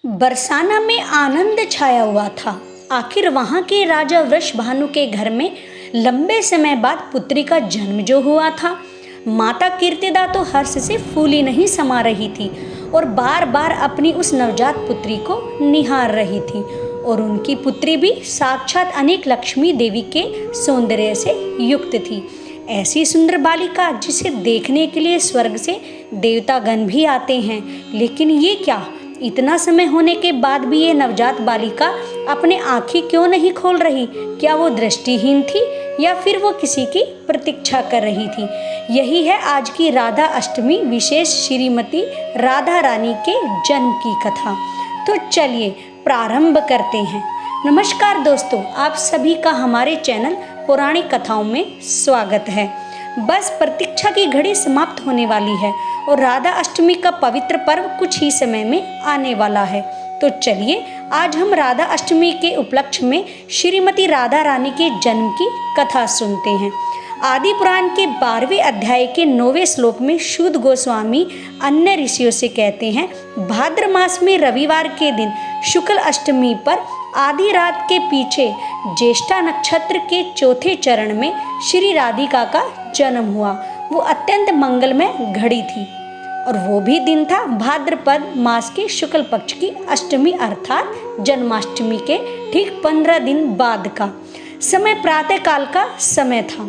बरसाना में आनंद छाया हुआ था। आखिर वहां के राजा वृषभानु के घर में लंबे समय बाद पुत्री का जन्म जो हुआ था। माता कीर्तिदा तो हर्ष से फूली नहीं समा रही थी और बार बार अपनी उस नवजात पुत्री को निहार रही थी। और उनकी पुत्री भी साक्षात अनेक लक्ष्मी देवी के सौंदर्य से युक्त थी। ऐसी सुंदर बालिका जिसे देखने के लिए स्वर्ग से देवतागण भी आते हैं। लेकिन ये क्या, इतना समय होने के बाद भी ये नवजात बालिका अपने आँखें क्यों नहीं खोल रही? क्या वो दृष्टिहीन थी या फिर वो किसी की प्रतीक्षा कर रही थी? यही है आज की राधा अष्टमी विशेष श्रीमती राधा रानी के जन्म की कथा। तो चलिए प्रारंभ करते हैं। नमस्कार दोस्तों, आप सभी का हमारे चैनल पौराणिक कथाओं में स्वागत है। बस प्रतीक्षा की घड़ी समाप्त होने वाली है और राधा अष्टमी का पवित्र पर्व कुछ ही समय में आने वाला है। तो चलिए आज हम राधा अष्टमी के उपलक्ष्य में श्रीमती राधा रानी के जन्म की कथा सुनते हैं। आदि पुराण के 12वें अध्याय के 9वें श्लोक में शुद्ध गोस्वामी अन्य ऋषियों से कहते हैं, भाद्र मास में रविवार के दिन शुक्ल अष्टमी पर आधी रात के पीछे ज्येष्ठा नक्षत्र के चौथे चरण में श्री राधिका का जन्म हुआ। वो अत्यंत मंगलमय घड़ी थी और वो भी दिन था भाद्रपद मास के शुक्ल पक्ष की अष्टमी अर्थात जन्माष्टमी के ठीक 15 दिन बाद का समय प्रातः काल का समय था।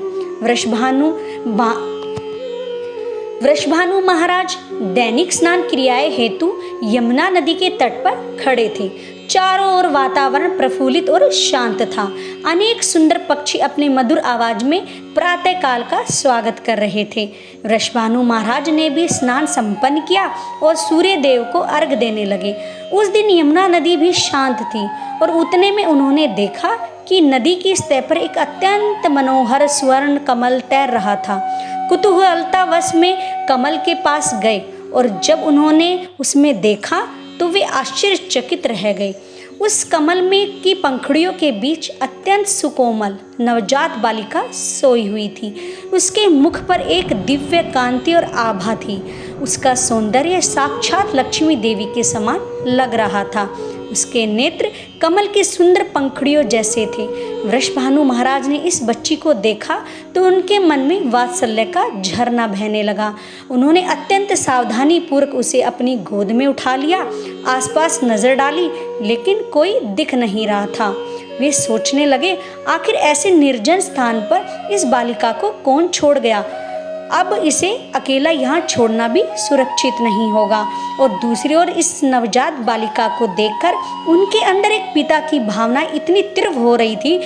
वृषभानु महाराज दैनिक स्नान क्रियाएं हेतु यमुना नदी के तट पर खड़े थे। चारों ओर वातावरण प्रफुल्लित और शांत था। अनेक सुंदर पक्षी अपने मधुर आवाज में प्रातः काल का स्वागत कर रहे थे। वृषभानु महाराज ने भी स्नान संपन्न किया और सूर्य देव को अर्घ्य देने लगे। उस दिन यमुना नदी भी शांत थी और उतने में उन्होंने देखा कि नदी की सतह पर एक अत्यंत मनोहर स्वर्ण कमल तैर रहा था। कुतूहलतावश में कमल के पास गए और जब उन्होंने उसमें देखा तो वे आश्चर्यचकित रह गए। उस कमल में की पंखुड़ियों के बीच अत्यंत सुकोमल नवजात बालिका सोई हुई थी। उसके मुख पर एक दिव्य कांति और आभा थी। उसका सौंदर्य साक्षात लक्ष्मी देवी के समान लग रहा था। उसके नेत्र कमल की सुंदर पंखुड़ियों जैसे थे। वृषभानु महाराज ने इस बच्ची को देखा तो उनके मन में वात्सल्य का झरना बहने लगा। उन्होंने अत्यंत सावधानी पूर्वक उसे अपनी गोद में उठा लिया। आसपास नजर डाली लेकिन कोई दिख नहीं रहा था। वे सोचने लगे, आखिर ऐसे निर्जन स्थान पर इस बालिका को कौन छोड़ गया? अब इसे अकेला यहाँ छोड़ना भी सुरक्षित नहीं होगा। और दूसरी ओर इस नवजात बालिका को देखकर उनके अंदर एक पिता की भावना इतनी तीव्र हो रही थी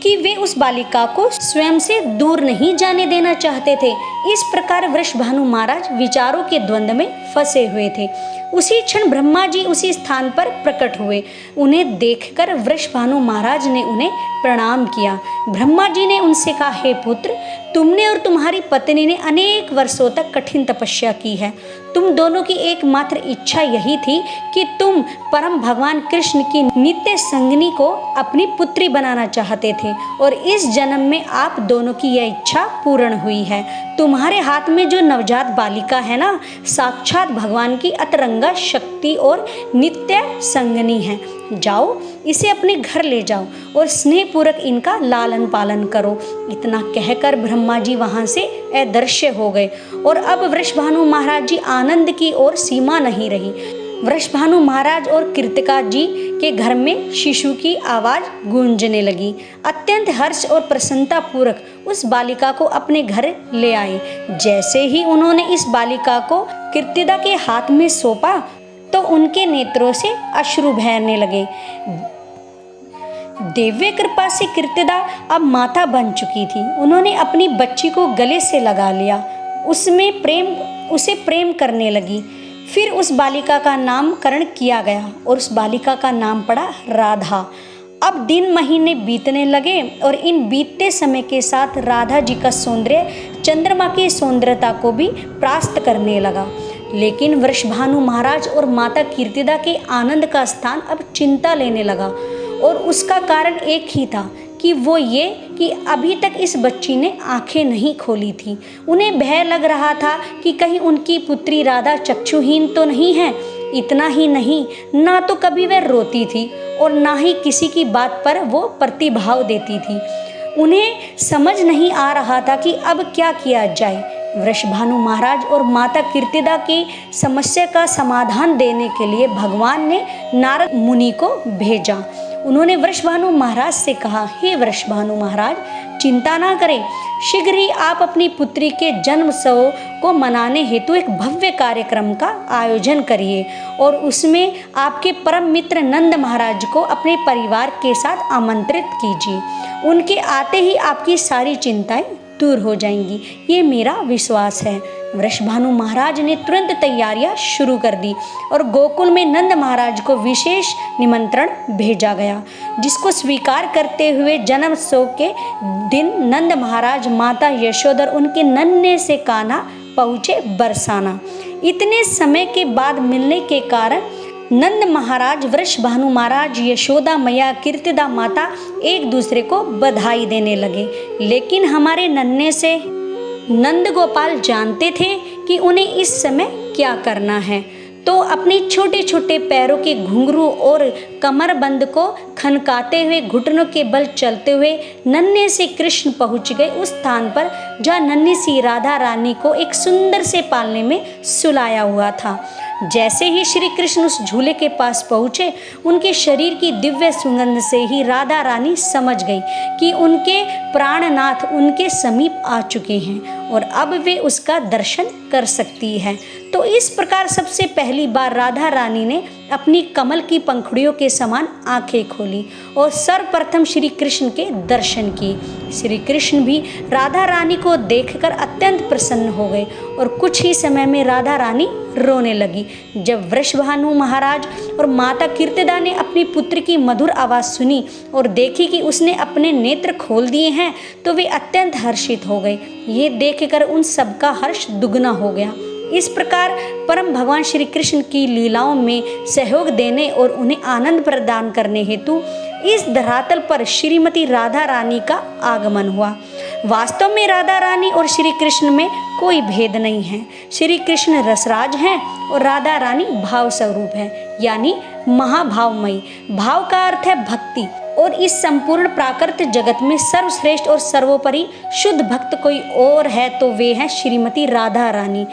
कि वे उस बालिका को स्वयं से दूर नहीं जाने देना चाहते थे। इस प्रकार वृषभानु महाराज विचारों के द्वंद्व में फंसे हुए थे। उसी क्षण ब्रह्मा जी उसी स्थान पर प्रकट हुए। उन्हें देखकर वृषभानु महाराज ने उन्हें प्रणाम किया। ब्रह्मा जी ने उनसे कहा, हे पुत्र, तुमने और तुम्हारी पत्नी ने अनेक वर्षों तक कठिन तपस्या की है। तुम दोनों की एकमात्र इच्छा यही थी कि तुम परम भगवान कृष्ण की नित्य संगिनी को अपनी पुत्री बनाना चाहते थे और इस जन्म में आप दोनों की यह इच्छा पूर्ण हुई है। तुम्हारे हाथ में जो नवजात बालिका है ना, साक्षात भगवान की अतरंगा शक्ति और नित्य संगिनी है। जाओ इसे अपने घर ले जाओ और स्नेहपूर्वक इनका लालन पालन करो। इतना कहकर ब्रह्मा जी वहां से अदृश्य हो गए और अब वृषभानु महाराज जी आनंद की ओर सीमा नहीं रही। वृषभानु महाराज और कृतिका जी के घर में शिशु की आवाज गूंजने लगी। अत्यंत हर्ष और प्रसन्नता पूर्वक उस बालिका को अपने घर ले आए। जैसे ही उन्होंने इस बालिका को कृतिका के हाथ में सौंपा तो उनके नेत्रों से अश्रु बहने लगे। दिव्य कृपा से कृतिका अब माता बन चुकी थी। उन्होंने अपनी बच्ची को गले से लगा लिया, उसे प्रेम करने लगी। फिर उस बालिका का नामकरण किया गया और उस बालिका का नाम पड़ा राधा। अब दिन महीने बीतने लगे और इन बीतते समय के साथ राधा जी का सौंदर्य चंद्रमा की सौंदर्यता को भी परास्त करने लगा। लेकिन वृषभानु महाराज और माता कीर्तिदा के आनंद का स्थान अब चिंता लेने लगा और उसका कारण एक ही था कि वो ये कि अभी तक इस बच्ची ने आंखें नहीं खोली थी। उन्हें भय लग रहा था कि कहीं उनकी पुत्री राधा चक्षुहीन तो नहीं है। इतना ही नहीं, ना तो कभी वह रोती थी और ना ही किसी की बात पर वो प्रतिभाव देती थी। उन्हें समझ नहीं आ रहा था कि अब क्या किया जाए। वृषभानु महाराज और माता कीर्तिदा की समस्या का समाधान देने के लिए भगवान ने नारद मुनि को भेजा। उन्होंने वृषभानु महाराज से कहा, हे वृषभानु महाराज, चिंता ना करें, शीघ्र ही आप अपनी पुत्री के जन्मोत्सव को मनाने हेतु एक भव्य कार्यक्रम का आयोजन करिए और उसमें आपके परम मित्र नंद महाराज को अपने परिवार के साथ आमंत्रित कीजिए। उनके आते ही आपकी सारी चिंताएं दूर हो जाएंगी, ये मेरा विश्वास है। वृषभानु महाराज ने तुरंत तैयारियां शुरू कर दी और गोकुल में नंद महाराज को विशेष निमंत्रण भेजा गया, जिसको स्वीकार करते हुए जन्मोत्सव के दिन नंद महाराज, माता यशोदा और उनके नन्हे से कान्हा पहुँचे बरसाना। इतने समय के बाद मिलने के कारण नंद महाराज, वृषभानु महाराज, यशोदा मैया, कीर्तिदा माता एक दूसरे को बधाई देने लगे। लेकिन हमारे नन्हे से नंद गोपाल जानते थे कि उन्हें इस समय क्या करना है, तो अपने छोटे छोटे पैरों के घुंघरू और कमरबंद को खनकाते हुए घुटनों के बल चलते हुए नन्हे से कृष्ण पहुंच गए उस स्थान पर जहाँ नन्ही सी राधा रानी को एक सुंदर से पालने में सुलाया हुआ था। जैसे ही श्री कृष्ण उस झूले के पास पहुँचे, उनके शरीर की दिव्य सुगंध से ही राधा रानी समझ गई कि उनके प्राणनाथ उनके समीप आ चुके हैं और अब वे उसका दर्शन कर सकती है। तो इस प्रकार सबसे पहली बार राधा रानी ने अपनी कमल की पंखुड़ियों के समान आंखें खोली और सर्वप्रथम श्री कृष्ण के दर्शन किए। श्री कृष्ण भी राधा रानी को देखकर अत्यंत प्रसन्न हो गए और कुछ ही समय में राधा रानी रोने लगी। जब वृषभानु महाराज और माता कीर्तिदा ने अपनी पुत्र की मधुर आवाज़ सुनी और देखी कि उसने अपने नेत्र खोल दिए हैं, तो वे अत्यंत हर्षित हो गए। ये देखकर उन सबका हर्ष दुगना हो गया। इस प्रकार परम भगवान श्री कृष्ण की लीलाओं में सहयोग देने और उन्हें आनंद प्रदान करने हेतु इस धरातल पर श्रीमती राधा रानी का आगमन हुआ। वास्तव में राधा रानी और श्री कृष्ण में कोई भेद नहीं है। श्री कृष्ण रसराज हैं और राधा रानी भाव स्वरूप है, यानी महाभावमयी। भाव का अर्थ है भक्ति, और इस संपूर्ण प्राकृत जगत में सर्वश्रेष्ठ और सर्वोपरि शुद्ध भक्त कोई और है तो वे हैं श्रीमती राधा रानी।